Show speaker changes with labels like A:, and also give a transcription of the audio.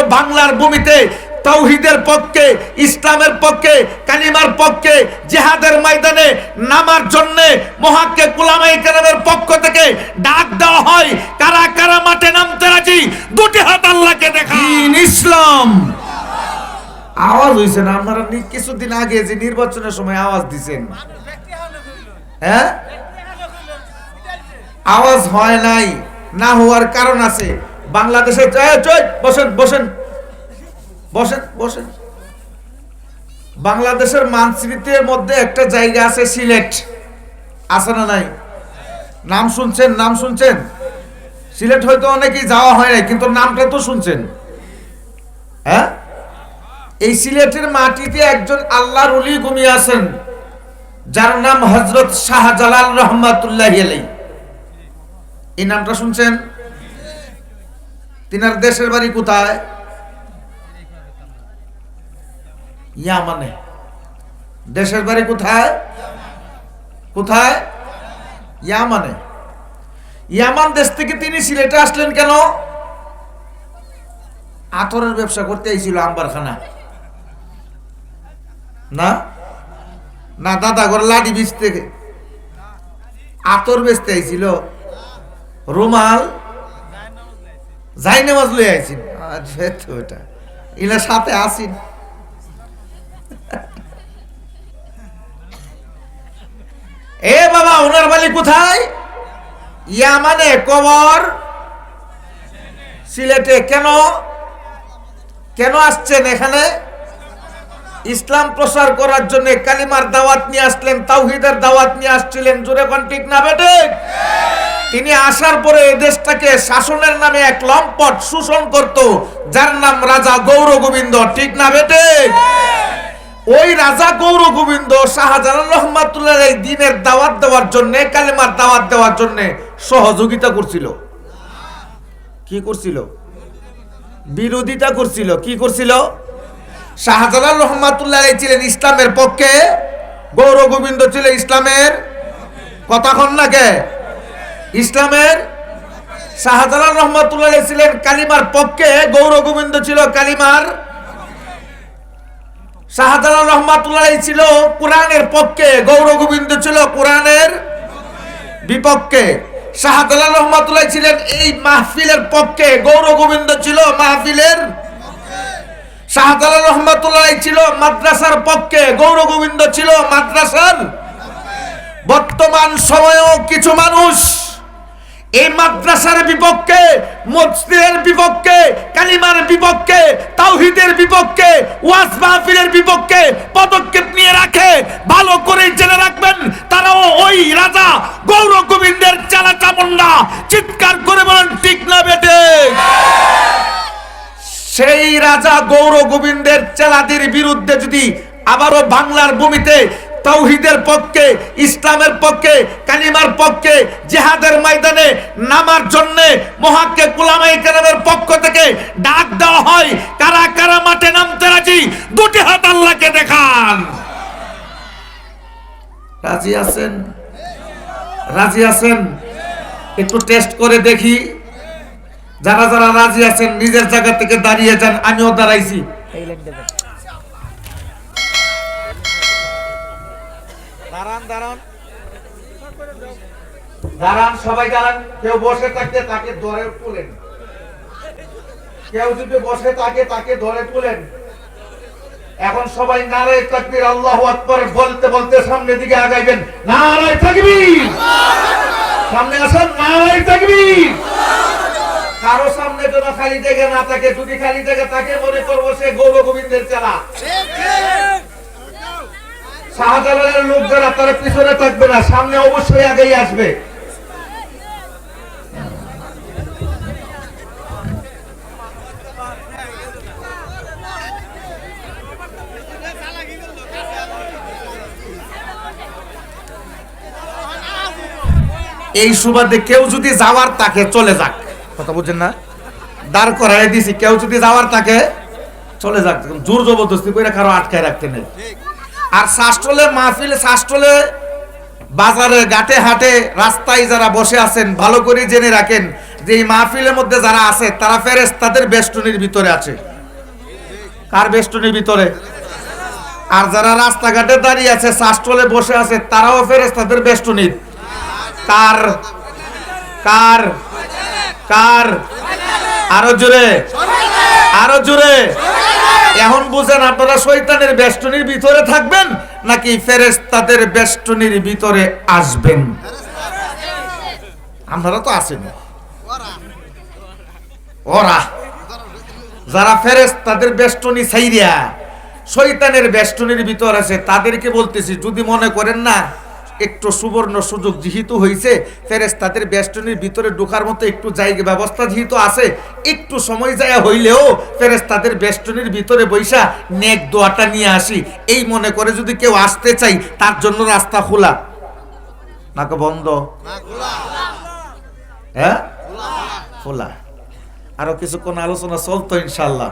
A: আবারও বাংলার ভূমিতে তাওহীদের পক্ষে, ইসলামের পক্ষে, কালিমার পক্ষে জিহাদের ময়দানে নামার জন্য মুহাক্কিক উলামায়ে কেরামের পক্ষ থেকে ডাক দেওয়া হয়। কারা কারা মাঠে নামতে রাজি? দুটি হাত আল্লাহকে দেখা। দ্বীন ইসলাম। আওয়াজ হইছে না? আপনারা কিছুদিন আগে যে নির্বাচনের সময় আওয়াজ দিছেন, হ্যাঁ, আওয়াজ হয় নাই। না হওয়ার কারণ আছে। বাংলাদেশে বসেন বসেন বসেন বসেন বাংলাদেশের মানচিত্রের মধ্যে একটা জায়গা আছে সিলেট, আছে না নাই? নাম শুনছেন? নাম শুনছেন? সিলেট হয়তো অনেকেই যাওয়া হয় নাই, কিন্তু নামটা তো শুনছেন। হ্যাঁ, এই সিলেটের মাটিতে একজন আল্লাহর ওলি ঘুমিয়ে আছেন, যার নাম হযরত শাহজালাল রহমাতুল্লাহি আলাইহি। এই নামটা শুনছেন? তিনার দেশের বাড়ি কোথায়? ইয়ামানে। দেশের বাড়ি কোথায়? কোথায়? ইয়ামানে। ইয়ামান দেশ থেকে তিনি সিলেটে আসলেন কেন? আতরের ব্যবসা করতে আইছিল আম্বারখানা। না না, দাদা ঘর লাডি বেচতে, আতর বেচতে আইছিল, রুমাল, জায়নামাজ লই আইছেন। ওটা ইলা সাথে আসিন। এ বাবা, ওনার বাড়ি কোথায়? ইয়ামানে। কবর সিলেটে। কেন কেন আসছেন এখানে? ইসলাম প্রচার করার জন্য, কালিমার দাওয়াত নিয়ে আসলেন, তাওহীদের দাওয়াত নিয়ে আসছিলেন। জোরে কোন ঠিক না বেটে? তিনি আসার পরে এই দেশটাকে শাসনের নামে এক লম্পট শোষণ করত, যার নাম রাজা গৌর গোবিন্দ। ঠিক না বেটে? ওই রাজা গৌর গোবিন্দ শাহজালাল রহমাতুল্লাহ আলাইহি দ্বীনের দাওয়াত দেওয়ার জন্য, কালিমার দাওয়াত দেওয়ার জন্য সহযোগিতা করছিল। কি করছিল? বিরোধিতা করছিল। কি করছিল? শাহজালাল রহমাতুল্লাহ আলাইহি ছিলেন ইসলামের পক্ষে, গৌর গোবিন্দ ছিল ইসলামের, কথা কন না কে? ইসলামের। শাহজালাল রহমাতুল্লাহ আলাইহি ছিলেন কালিমার পক্ষে, গৌর গোবিন্দ ছিল কালিমার। শাহজালাল রহমাতুল্লাহ আলাইহি ছিল কোরআনের পক্ষে, গৌর গোবিন্দ ছিল কোরআনের বিপক্ষে। শাহজালাল রহমাতুল্লাহ ছিলেন এই মাহফিলের পক্ষে, গৌর গোবিন্দ ছিল মাহফিলের। শাহজালাল রহমাতুল্লাহ ছিল মাদ্রাসার পক্ষে, গৌর গোবিন্দ ছিল মাদ্রাসার। বর্তমান সময়েও কিছু মানুষ এই মাদ্রাসার বিপক্ষে, মসজিদের বিপক্ষে, কালিমার বিপক্ষে, তাওহীদের বিপক্ষে, ওয়াজ মাহফিলের বিপক্ষে পদক্ষেপ নিয়ে রাখে। ভালো করে জেনে রাখবেন, তারাও ওই রাজা গৌর গোবিন্দের চালা চামুন্ডা। চিৎকার করে বলেন ঠিক না বেটে? সেই রাজা গৌর গোবিন্দের চেলাদের বিরুদ্ধে যদি আবারও বাংলার ভূমিতে তাওহীদের পক্ষে, ইসলামের পক্ষে, কালিমার পক্ষে জিহাদের ময়দানে নামার জন্য মুহাক্কিক উলামায়ে কেরামের পক্ষ থেকে ডাক দেওয়া হয়, কারা কারা মাঠে নামতে রাজি? দুটি হাত আল্লাহকে দেখান। রাজি আছেন? রাজি আছেন? একটু টেস্ট করে দেখি। যারা যারা রাজি আছেন নিজের জায়গা থেকে দাঁড়িয়ে যান। আমিও দাঁড়াইছি। দাঁড়ান, সবাই দাঁড়ান। কেউ বসে থাকতে তাকে ধরে তুলেন, কেউ যদি বসে থাকে তাকে ধরে তুলেন। এখন সবাই নারায়ে তাকবীর, আল্লাহু আকবার বলতে বলতে সামনের দিকে আগাইবেন। নারায়ে তাকবীর, সামনে আসেন। নারায়ে তাকবীর। কারো সামনে যেন খালি জায়গা না থাকে। যদি খালি জায়গা থাকে মনে করবো সে গৌর গোবিন্দের চেলা। শাহজালালের লোক যারা, তারা পিছনে থাকবে না, সামনে অবশ্যই আগেই আসবে। এই সুবাদে কেউ যদি যাওয়ার তাকে চলে যাক। কথা বুঝছেন না? দাঁড় করাই দিছি, কেউ যদি যাওয়ার তাকে চলে যাক। জোর জবরদস্তি করে কারো আটকায় রাখতে নেই। আর শাস্ত্রলে মাহফিল, শাস্ত্রলে বাজারে, ঘাটে হাটে, রাস্তায় যারা বসে আছেন, ভালো করে জেনে রাখেন যে এই মাহফিলের মধ্যে যারা আছে তারা ফেরেশতাদের বেষ্টনীর ভিতরে আছে। কার বেষ্টনীর ভিতরে? আর যারা রাস্তাঘাটে দাঁড়িয়ে আছে, শাস্ত্রলে বসে আছে, তারাও ফেরেশতাদের বেষ্টনীর। কার কার কার? আরো জোরে, আরো জোরে। এখন বুঝেন, আপনারা শয়তানের বেষ্টনীর ভিতরে থাকবেন নাকি ফেরেশতাদের বেষ্টনীর ভিতরে আসবেন? আপনারা তো আসেন। ওরা যারা ফেরেশতাদের বেষ্টনী ছাইরিয়া শয়তানের বেষ্টনীর ভিতর আছে, তাদেরকে বলতেছি, যদি মনে করেন না একটু সুবর্ণ সুযোগ যেহেতু হয়েছে, ফেরেশতাদের বেষ্টনীর ভিতরে ঢোকার মতো একটু জায়গা ব্যবস্থা যেহেতু আছে, একটু সময় যায় হইলেও ফেরেশতাদের বেষ্টনীর ভিতরে বৈশা নেক দোয়াটা নিয়ে আসি, এই মনে করে যদি কেউ আসতে চাই, তার জন্য রাস্তা খোলা নাকি বন্ধ? হ্যাঁ, খোলা। আরো কিছুক্ষণ আলোচনা চলতো ইনশাল্লাহ।